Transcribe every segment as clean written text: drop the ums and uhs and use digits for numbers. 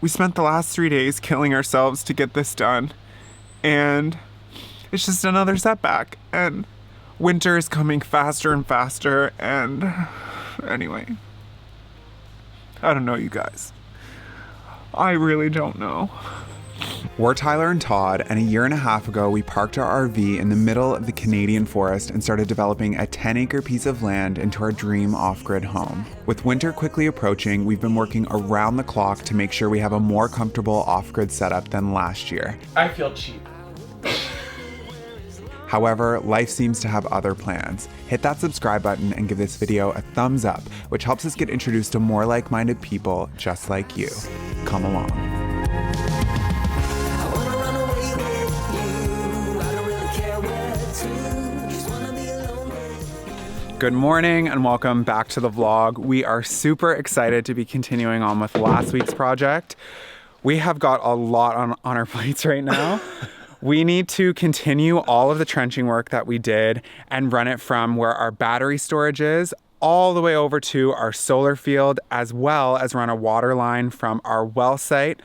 We spent the last 3 days killing ourselves to get this done, and it's just another setback, and winter is coming faster and faster, and anyway, I don't know, you guys. I really don't know. We're Tyler and Todd, and a year and a half ago, we parked our RV in the middle of the Canadian forest and started developing a 10-acre piece of land into our dream off-grid home. With winter quickly approaching, we've been working around the clock to make sure we have a more comfortable off-grid setup than last year. I feel cheap. However, life seems to have other plans. Hit that subscribe button and give this video a thumbs up, which helps us get introduced to more like-minded people just like you. Come along. Good morning and welcome back to the vlog. We are super excited to be continuing on with last week's project. We have got a lot on our plates right now. We need to continue all of the trenching work that we did and run it from where our battery storage is all the way over to our solar field, as well as run a water line from our well site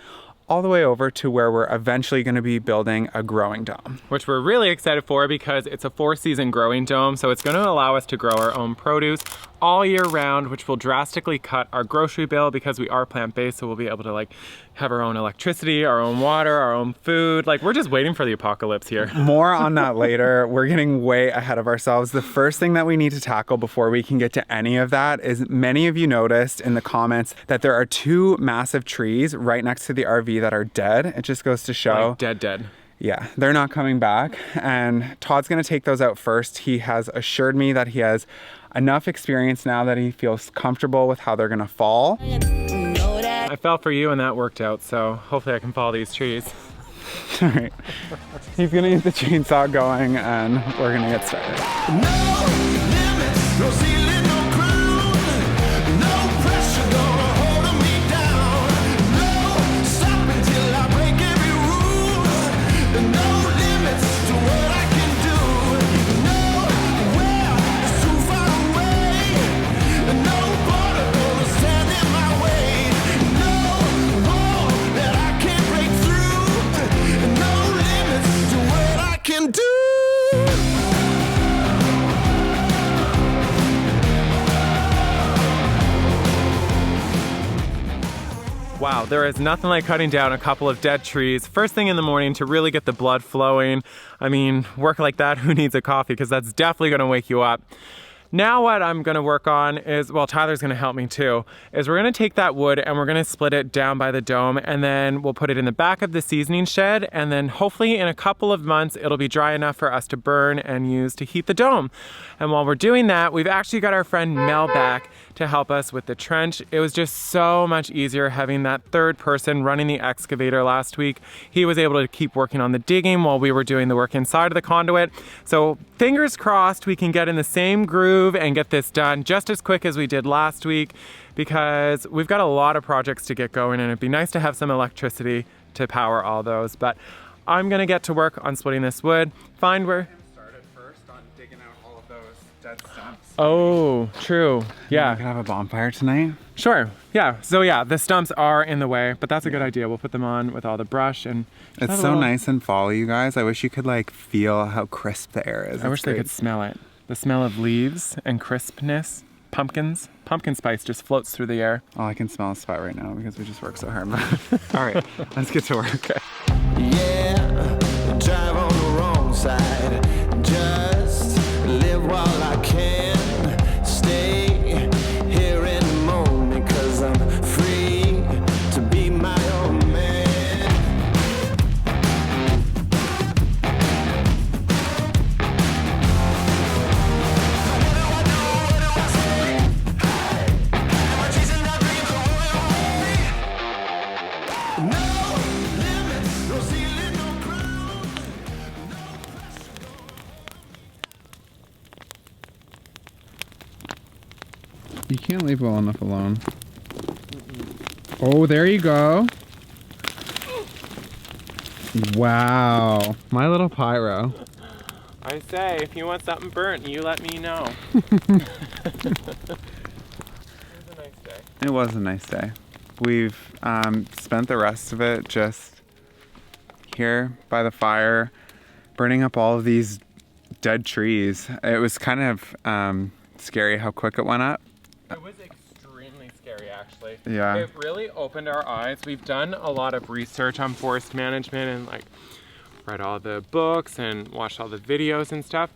all the way over to where we're eventually going to be building a growing dome. Which we're really excited for because it's a 4-season growing dome, so it's going to allow us to grow our own produce all year round, which will drastically cut our grocery bill because we are plant-based, so we'll be able to have our own electricity, our own water, our own food. We're just waiting for the apocalypse here. More on that later. We're getting way ahead of ourselves. The first thing that we need to tackle before we can get to any of that is many of you noticed in the comments that there are 2 massive trees right next to the RV that are dead. It just goes to show. Dead. Yeah, they're not coming back, and Todd's gonna take those out first. He has assured me that he has enough experience now that he feels comfortable with how they're gonna fall. I fell for you and that worked out, so hopefully I can follow these trees. All right, he's gonna get the chainsaw going and we're gonna get started. No limits, no ceiling, no crown, no pressure gonna hold me down. No stop until I break every rule. No limits to what I can do. Nowhere is too far away. No border gonna stand in my way. No wall that I can't break through. No limits to what I can do. Wow, there is nothing like cutting down a couple of dead trees first thing in the morning to really get the blood flowing. I mean, work like that, who needs a coffee? Because that's definitely gonna wake you up. Now what I'm gonna work on is, well, Tyler's gonna help me too, is we're gonna take that wood and we're gonna split it down by the dome, and then we'll put it in the back of the seasoning shed, and then hopefully in a couple of months it'll be dry enough for us to burn and use to heat the dome. And while we're doing that, we've actually got our friend Mel back to help us with the trench. It was just so much easier having that third person running the excavator last week. He was able to keep working on the digging while we were doing the work inside of the conduit. So fingers crossed we can get in the same groove and get this done just as quick as we did last week, because we've got a lot of projects to get going and it'd be nice to have some electricity to power all those. But I'm gonna get to work on splitting this wood, find where... Oh, true. Yeah. We can have a bonfire tonight. Sure. Yeah. So yeah, the stumps are in the way, but that's a good idea. We'll put them on with all the brush, and it's so nice and fall, you guys. I wish you could feel how crisp the air is. I wish they could smell it. The smell of leaves and crispness. Pumpkins. Pumpkin spice just floats through the air. Oh, I can smell a spot right now because we just worked so hard. All right, let's get to work. Yeah, drive on the wrong side. Just live while I can. Stay here in the moment, 'cause I'm free to be my own man. What do I do? What do I say? Am I chasing that dream the way? No limits, no ceiling, no crown. You can't leave well enough alone. Oh, there you go. Wow. My little pyro. I say, if you want something burnt, you let me know. It was a nice day. we've spent the rest of it just here by the fire, burning up all of these dead trees. It was kind of scary how quick it went up. It was extremely scary, actually. Yeah. It really opened our eyes. We've done a lot of research on forest management and like read all the books and watched all the videos and stuff.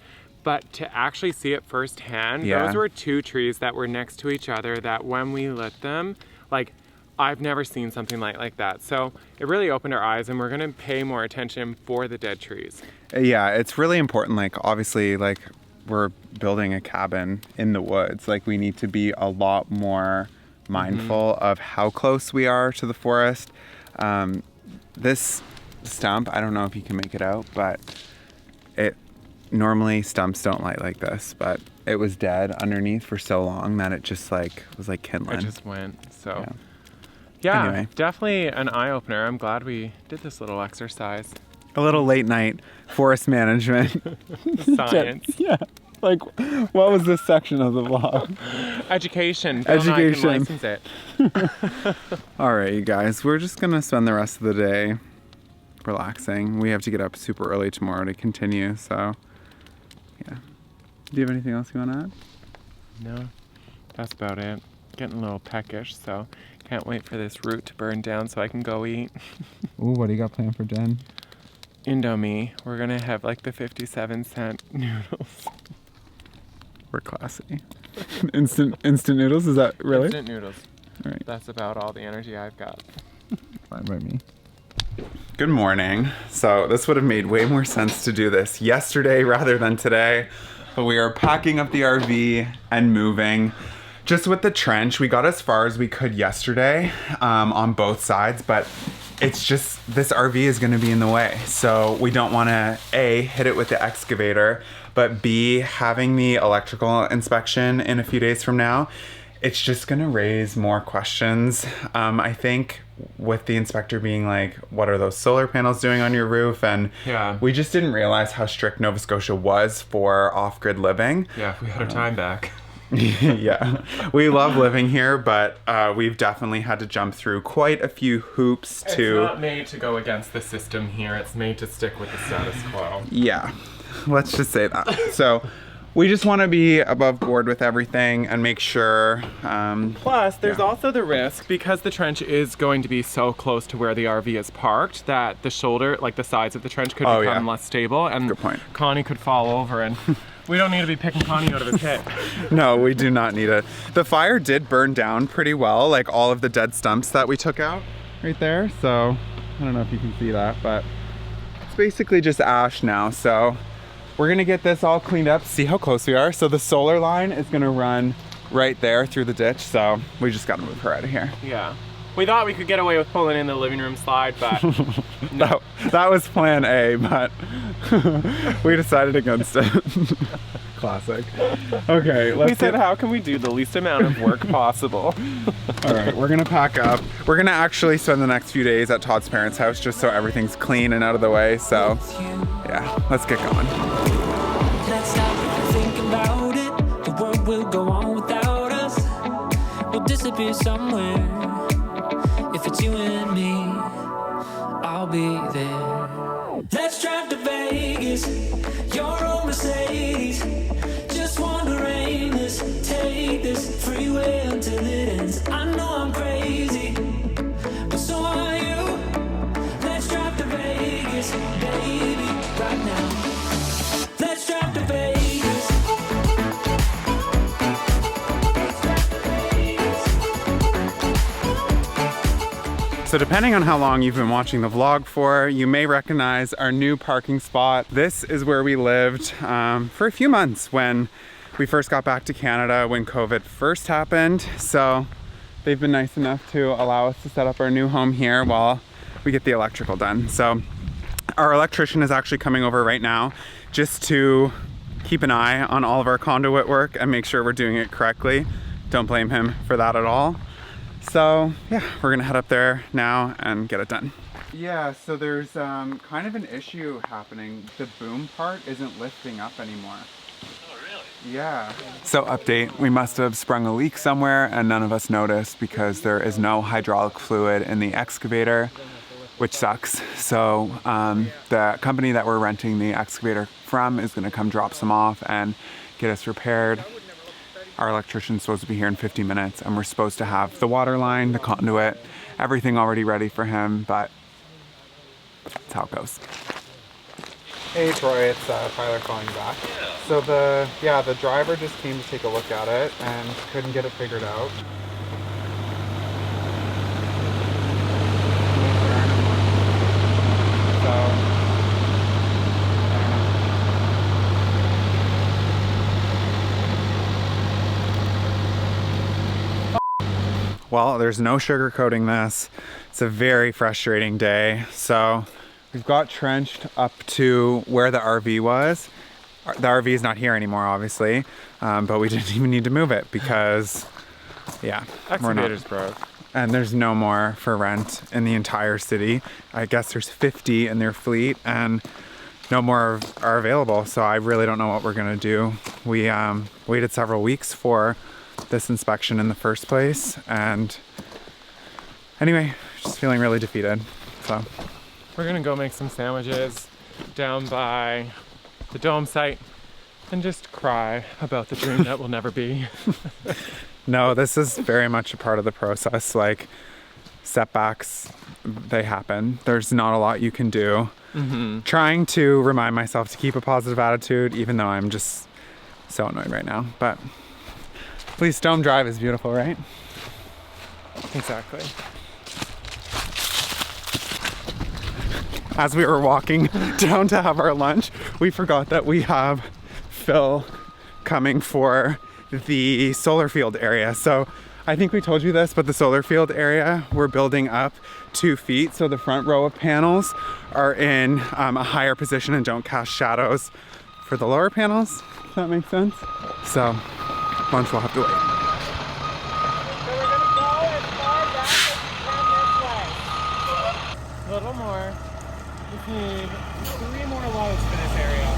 But to actually see it firsthand, those were 2 trees that were next to each other that when we lit them, like, I've never seen something like that. So it really opened our eyes, and we're gonna pay more attention for the dead trees. Yeah, it's really important. Like, obviously, like, we're building a cabin in the woods. Like, we need to be a lot more mindful of how close we are to the forest. This stump, I don't know if you can make it out, but normally stumps don't light like this, but it was dead underneath for so long that it just like was like kindling. It just went, so. Yeah, Anyway. definitely an eye-opener. I'm glad we did this little exercise. A little late night forest management. Science. Yeah. Like, what was this section of the vlog? Education. Bill Nye can license it. All right, you guys, we're just gonna spend the rest of the day relaxing. We have to get up super early tomorrow to continue, so yeah. Do you have anything else you want to add? No, that's about it. Getting a little peckish, so can't wait for this root to burn down so I can go eat. Ooh, what do you got planned for Jen? Indomie. We're gonna have like the 57-cent noodles. We're classy. Instant noodles, is that really? Instant noodles. All right. That's about all the energy I've got. Fine by me. Good morning. So this would have made way more sense to do this yesterday rather than today, but we are packing up the RV and moving. Just with the trench, we got as far as we could yesterday on both sides, but it's just, this RV is gonna be in the way. So we don't wanna A, hit it with the excavator, but B, having the electrical inspection in a few days from now, it's just gonna raise more questions. I think with the inspector being like, what are those solar panels doing on your roof? And we just didn't realize how strict Nova Scotia was for off-grid living. Yeah, if we had our time back. Yeah, we love living here, but we've definitely had to jump through quite a few hoops to... It's not made to go against the system here. It's made to stick with the status quo. Yeah, let's just say that. So we just want to be above board with everything and make sure. Plus, there's also the risk, because the trench is going to be so close to where the RV is parked, that the shoulder, like the sides of the trench, could become less stable, and good point. Connie could fall over, and we don't need to be picking Connie out of his pit. No, we do not need it. The fire did burn down pretty well, like all of the dead stumps that we took out right there. So I don't know if you can see that, but it's basically just ash now. So we're gonna get this all cleaned up, see how close we are. So the solar line is gonna run right there through the ditch. So we just gotta move her out of here. Yeah. We thought we could get away with pulling in the living room slide, but no. that was plan A, but we decided against it. Classic. Okay, we said, how can we do the least amount of work possible? All right, we're gonna pack up. We're gonna actually spend the next few days at Todd's parents' house just so everything's clean and out of the way. So yeah, let's get going. Let's stop and think about it. The world will go on without us. We'll disappear somewhere. If it's you and me, I'll be there. Let's drive to Vegas, your own Mercedes. Just wanna rain this, take this freeway until it ends. I know I'm crazy, but so are you. Let's drive to Vegas, baby, right now. Let's drive to Vegas. So depending on how long you've been watching the vlog for, you may recognize our new parking spot. This is where we lived for a few months when we first got back to Canada, when COVID first happened. So they've been nice enough to allow us to set up our new home here while we get the electrical done. So our electrician is actually coming over right now just to keep an eye on all of our conduit work and make sure we're doing it correctly. Don't blame him for that at all. So yeah, we're gonna head up there now and get it done. Yeah, so there's kind of an issue happening. The boom part isn't lifting up anymore. Oh, really? Yeah. So update, we must have sprung a leak somewhere and none of us noticed because there is no hydraulic fluid in the excavator, which sucks. So the company that we're renting the excavator from is gonna come drop some off and get us repaired. Our electrician's supposed to be here in 50 minutes and we're supposed to have the water line, the conduit, everything already ready for him, but that's how it goes. Hey Troy, it's Tyler calling back. So the driver just came to take a look at it and couldn't get it figured out. Well, there's no sugarcoating this. It's a very frustrating day. So we've got trenched up to where the RV was. The RV is not here anymore, obviously, but we didn't even need to move it because, yeah, Excavator's broke. And there's no more for rent in the entire city. I guess there's 50 in their fleet and no more are available. So I really don't know what we're gonna do. We waited several weeks for this inspection in the first place. And anyway, just feeling really defeated, so. We're gonna go make some sandwiches down by the dome site and just cry about the dream that will never be. No, this is very much a part of the process. Like, setbacks, they happen. There's not a lot you can do. Trying to remind myself to keep a positive attitude, even though I'm just so annoyed right now. But at least Dome Drive is beautiful, right? Exactly. As we were walking down to have our lunch, we forgot that we have Phil coming for the solar field area. So I think we told you this, but the solar field area we're building up 2 feet. So the front row of panels are in a higher position and don't cast shadows for the lower panels, if that makes sense. So lunch will have to wait. So we're gonna go as far back as we can this way. A little more. We need 3 more loads for this area.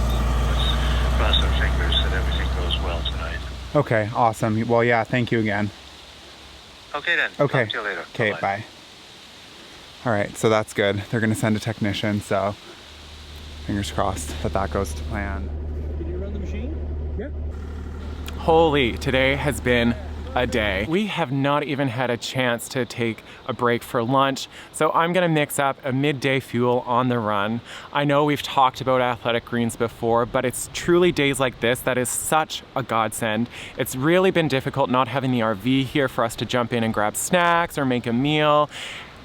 Cross our fingers that everything goes well tonight. Okay, awesome. Well, yeah, thank you again. Okay then. Okay. Talk to you later. Okay, Bye-bye. bye. All right, so that's good. They're gonna send a technician, so fingers crossed that that goes to plan. Can you run the machine? Yeah. Holy, today has been a day. We have not even had a chance to take a break for lunch, so I'm gonna mix up a midday fuel on the run. I know we've talked about athletic greens before, but it's truly days like this that is such a godsend. It's really been difficult not having the RV here for us to jump in and grab snacks or make a meal.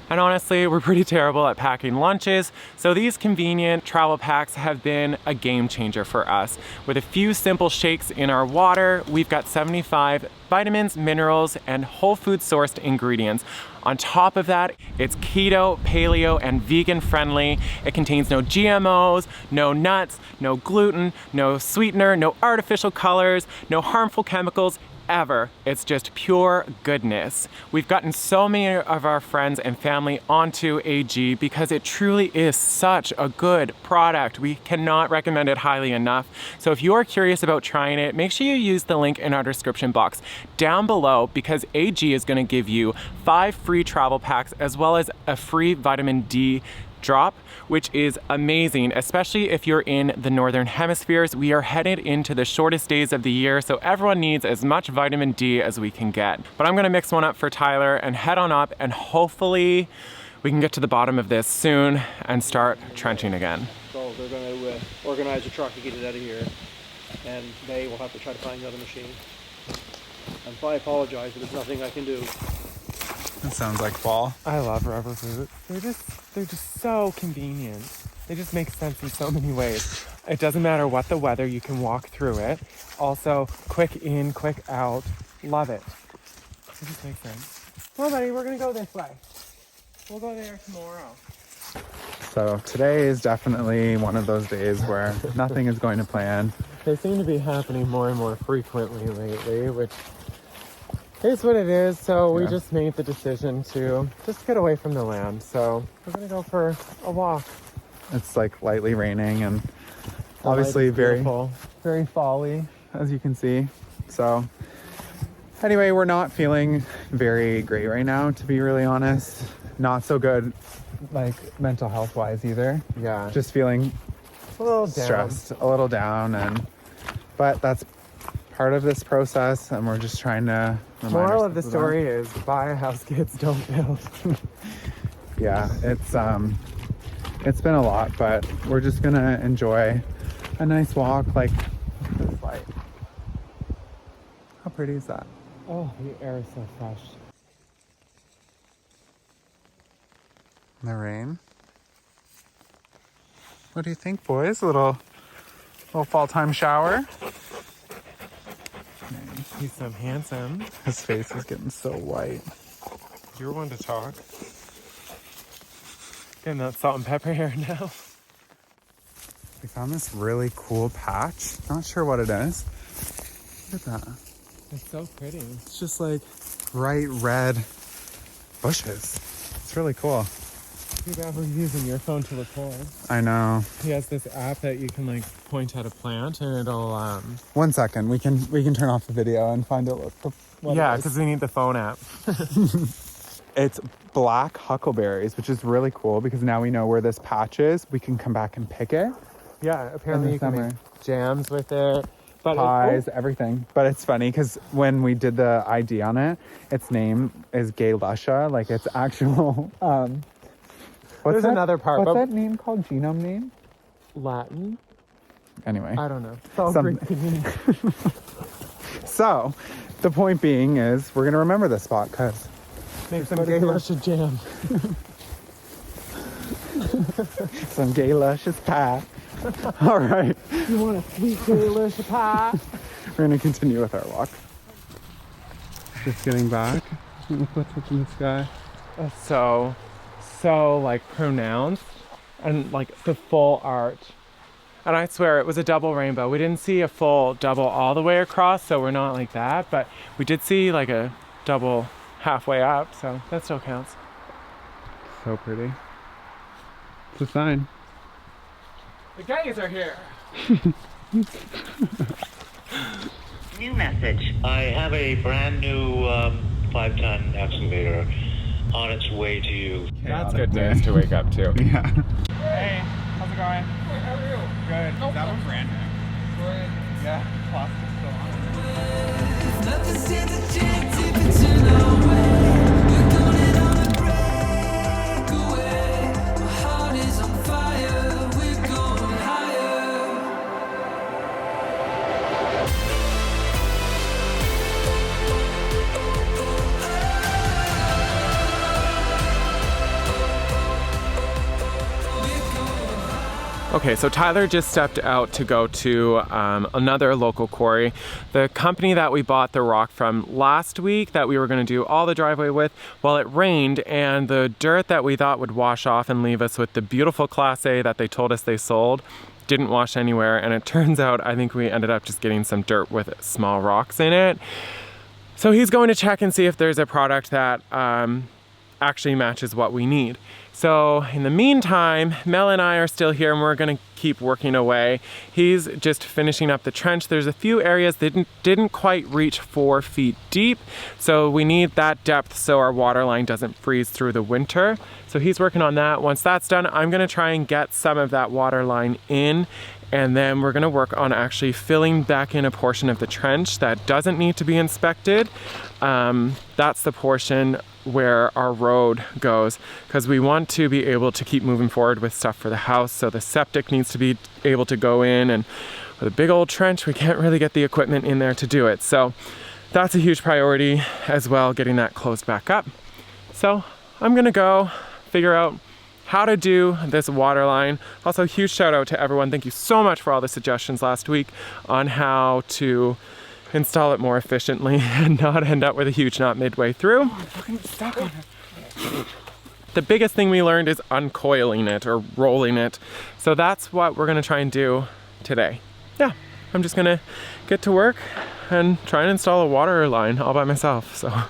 And honestly, we're pretty terrible at packing lunches, so these convenient travel packs have been a game changer for us. With a few simple shakes in our water, we've got 75 vitamins, minerals, and whole food sourced ingredients. On top of that, it's keto, paleo, and vegan friendly. It contains no GMOs, no nuts, no gluten, no sweetener, no artificial colors, no harmful chemicals, ever. It's just pure goodness. We've gotten so many of our friends and family onto AG because it truly is such a good product. We cannot recommend it highly enough. So if you are curious about trying it, make sure you use the link in our description box down below, because AG is going to give you 5 free travel packs as well as a free vitamin D drop, which is amazing, especially if you're in the northern hemispheres. We are headed into the shortest days of the year, so everyone needs as much vitamin D as we can get. But I'm gonna mix one up for Tyler and head on up, and hopefully we can get to the bottom of this soon and start trenching again. So they're going to organize a truck to get it out of here, and they will have to try to find another machine. And I apologize, but there's nothing I can do. That sounds like fall. I love rubber boots. They're just so convenient. They just make sense in so many ways. It doesn't matter what the weather, you can walk through it. Also, quick in, quick out. Love it. It just makes sense. Well, buddy, we're gonna go this way. We'll go there tomorrow. So today is definitely one of those days where nothing is going to plan. They seem to be happening more and more frequently lately, which is what it is. So we just made the decision to just get away from the land. So we're gonna go for a walk. It's like lightly raining and obviously very fall-y. as you can see. So anyway, we're not feeling very great right now, to be really honest. Not so good, like mental health wise either. Yeah. Just feeling a little down. stressed, a little down, but that's part of this process, and we're just trying to remind Moral of the ourselves story is buy a house, kids, don't build. yeah, it's been a lot, but we're just gonna enjoy a nice walk. Like this light. How pretty is that? Oh, the air is so fresh. The rain. What do you think, boys? A little fall time shower. He's so handsome. His face is getting so white. You're one to talk. Getting that salt and pepper hair now. We found this really cool patch. Not sure what it is. Look at that. It's so pretty. It's just like bright red bushes. It's really cool. Too bad we're using your phone to record. I know. He has this app that you can like point at a plant and it'll 1 second. We can turn off the video and find out what yeah, it is. because we need the phone app. It's black huckleberries, which is really cool because now we know where this patch is. We can come back and pick it. Yeah, apparently In the you can summer. make jams with it. But Pies, everything. But it's funny because when we did the ID on it, its name is Gay Luscia. Like it's actual. There's another part, What's but- that name called? Genome name? Latin? Anyway. I don't know. It's all Some- Greek to me. So, the point being is we're gonna remember this spot because Make some gay luscious jam. some gay luscious pie. All right, You want a sweet gay luscious pie? we're gonna continue with our walk. Just getting back. Look what's up in the sky. So like pronounced and like the full arch. And I swear it was a double rainbow. We didn't see a full double all the way across, so we're not like that, but we did see like a double halfway up, so that still counts. So pretty. It's a sign. The gays are here. New message. I have a brand new 5-ton excavator on its way to you. That's good news to wake up to. Yeah. Hey, how's it going? How are you? Good. That one's brand new. Yeah, plastic's still on. Nothing stands a chance if it's in our way. We're going on a breakaway. My heart is on fire. We're going higher. Okay, so Tyler just stepped out to go to another local quarry. The company that we bought the rock from last week that we were going to do all the driveway with, well, it rained and the dirt that we thought would wash off and leave us with the beautiful Class A that they told us they sold didn't wash anywhere, and it turns out I think we ended up just getting some dirt with small rocks in it. So he's going to check and see if there's a product that actually matches what we need. So in the meantime, Mel and I are still here and we're gonna keep working away. He's just finishing up the trench. There's a few areas that didn't quite reach 4 feet deep. So we need that depth so our water line doesn't freeze through the winter. So he's working on that. Once that's done, I'm gonna try and get some of that water line in, and then we're gonna work on actually filling back in a portion of the trench that doesn't need to be inspected. That's the portion where our road goes, because we want to be able to keep moving forward with stuff for the house. So the septic needs to be able to go in, and with a big old trench, we can't really get the equipment in there to do it. So that's a huge priority as well, getting that closed back up. So I'm gonna go figure out how to do this water line. Also, huge shout out to everyone. Thank you so much for all the suggestions last week on how to install it more efficiently and not end up with a huge knot midway through. I'm fucking stuck on it. The biggest thing we learned is uncoiling it or rolling it. So that's what we're gonna try and do today. Yeah, I'm just gonna get to work and try and install a water line all by myself. So I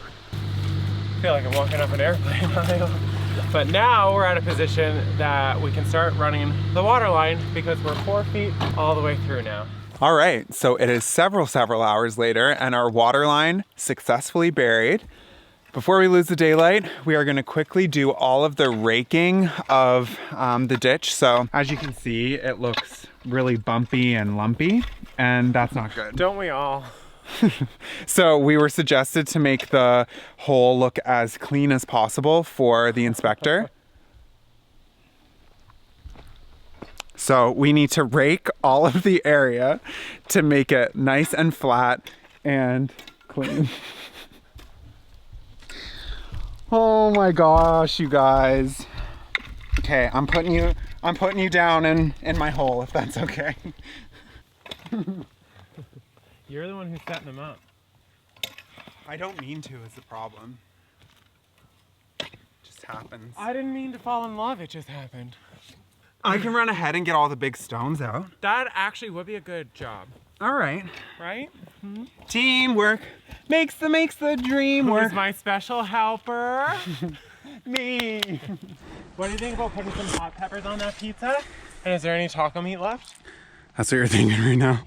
feel like I'm walking up an airplane. But now we're at a position that we can start running the water line because we're 4 feet all the way through now. All right, so it is several hours later and our water line successfully buried. Before we lose the daylight, we are gonna quickly do all of the raking of the ditch. So as you can see, it looks really bumpy and lumpy, and that's not good. Don't we all? So we were suggested to make the hole look as clean as possible for the inspector. So we need to rake all of the area to make it nice and flat and clean. Oh my gosh, you guys. Okay, I'm putting you down in my hole, if that's okay. You're the one who's setting them up. I don't mean to is the problem. It just happens. I didn't mean to fall in love, it just happened. I can run ahead and get all the big stones out. That actually would be a good job, All right. right? Teamwork makes the dream work. Who's my special helper? Me. What do you think about putting some hot peppers on that pizza? And is there any taco meat left? That's what you're thinking right now?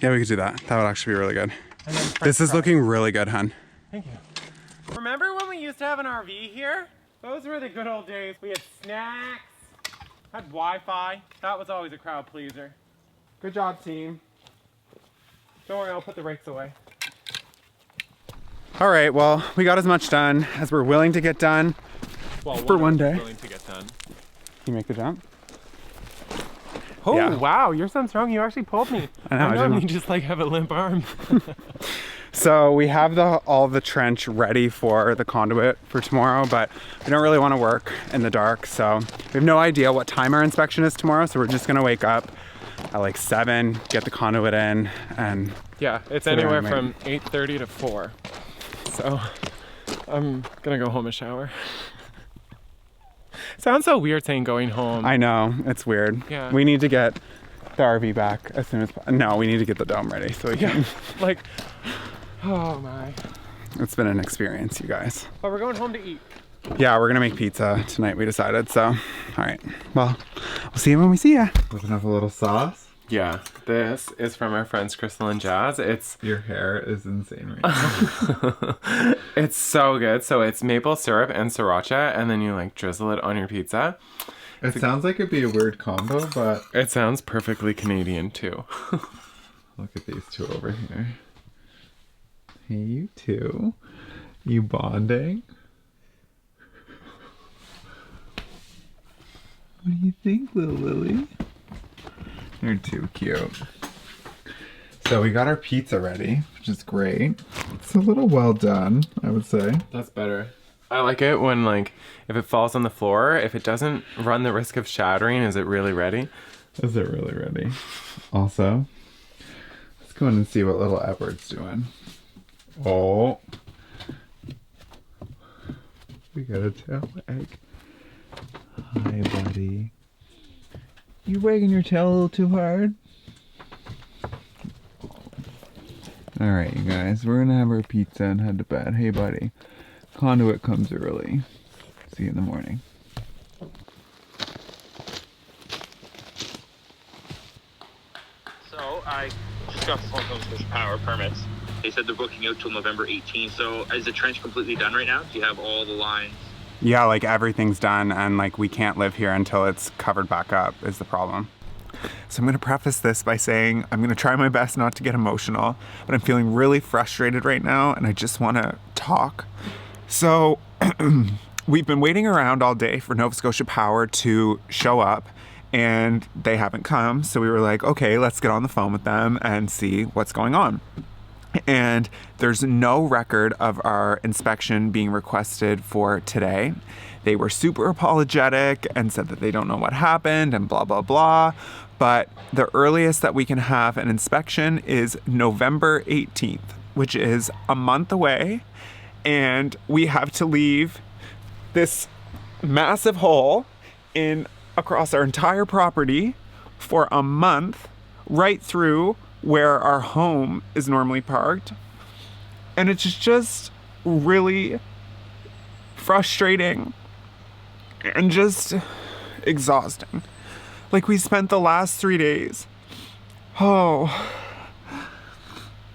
Yeah, we could do that. That would actually be really good. And then This is looking really good, hun. Thank you. Remember when we used to have an RV here? Those were the good old days. We had snacks, had Wi-Fi. That was always a crowd pleaser. Good job, team. Don't worry, I'll put the rakes away. All right, well, we got as much done as we're willing to get done. Well, For one day. Willing to get done. Can you make the jump? Oh, Yeah. wow, you're so strong. You actually pulled me. I know, I normally didn't- just like have a limp arm. So we have all the trench ready for the conduit for tomorrow, but we don't really want to work in the dark. So we have no idea what time our inspection is tomorrow. So we're just gonna wake up at like 7, get the conduit in, and Yeah, it's Sit anywhere down, from 8:30 to 4. So I'm gonna go home and shower. Sounds so weird saying going home. I know, it's weird. Yeah. We need to get the RV back as soon as no, we need to get the dome ready so we can. Like, oh my. It's been an experience, you guys. But we're going home to eat. Yeah, we're gonna make pizza tonight, we decided. So, all right. Well, we'll see you when we see ya. Looking up a little sauce. Yeah, this is from our friends Crystal and Jazz. It's Your hair is insane right now. it's so good. So it's maple syrup and sriracha, and then you like drizzle it on your pizza. It sounds like it'd be a weird combo, but It sounds perfectly Canadian too. look at these two over here. Hey, you two. You bonding? What do you think, little Lily? You're too cute. So we got our pizza ready, which is great. It's a little well done, I would say. That's better. I like it when like if it falls on the floor, if it doesn't run the risk of shattering, is it really ready? Is it really ready? Also, let's go in and see what little Edward's doing. Oh. We got a tail egg. Hi, buddy. You wagging your tail a little too hard? Alright, you guys, we're gonna have our pizza and head to bed. Hey, buddy. Conduit comes early. See you in the morning. So I just got the phone calls for power permits. They said they're booking out till November 18th. So is the trench completely done right now? Do you have all the lines? Yeah, like everything's done and like we can't live here until it's covered back up is the problem. So I'm gonna preface this by saying I'm gonna try my best not to get emotional, but I'm feeling really frustrated right now and I just wanna talk. So we've been waiting around all day for Nova Scotia Power to show up and they haven't come. So we were like, okay, let's get on the phone with them and see what's going on. And there's no record of our inspection being requested for today. They were super apologetic and said that they don't know what happened and blah, blah, blah. But the earliest that we can have an inspection is November 18th, which is a month away. And we have to leave this massive hole in across our entire property for a month right through where our home is normally parked. And it's just really frustrating and just exhausting. Like we spent the last 3 days Oh,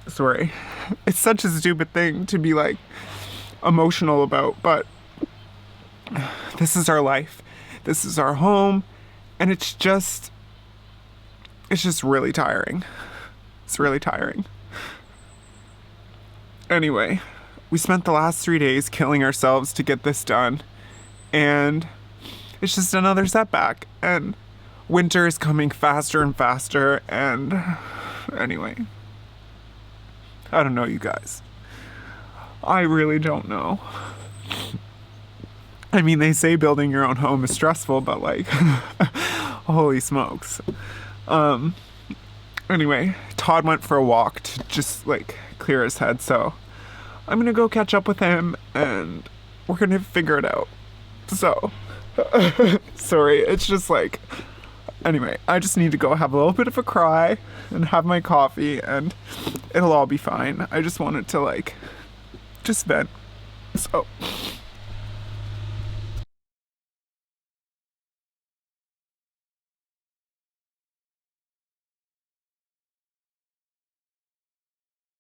sorry. It's such a stupid thing to be like emotional about, but this is our life. This is our home, and it's just really tiring. It's really tiring. Anyway, we spent the last 3 days killing ourselves to get this done, and it's just another setback, and winter is coming faster and faster, and anyway, I don't know, you guys. I really don't know. I mean, they say building your own home is stressful, but like, holy smokes. Anyway, Todd went for a walk to just like clear his head, so I'm gonna go catch up with him and we're gonna figure it out. So, sorry, it's just like, anyway, I just need to go have a little bit of a cry and have my coffee and it'll all be fine. I just wanted to like, just vent. So,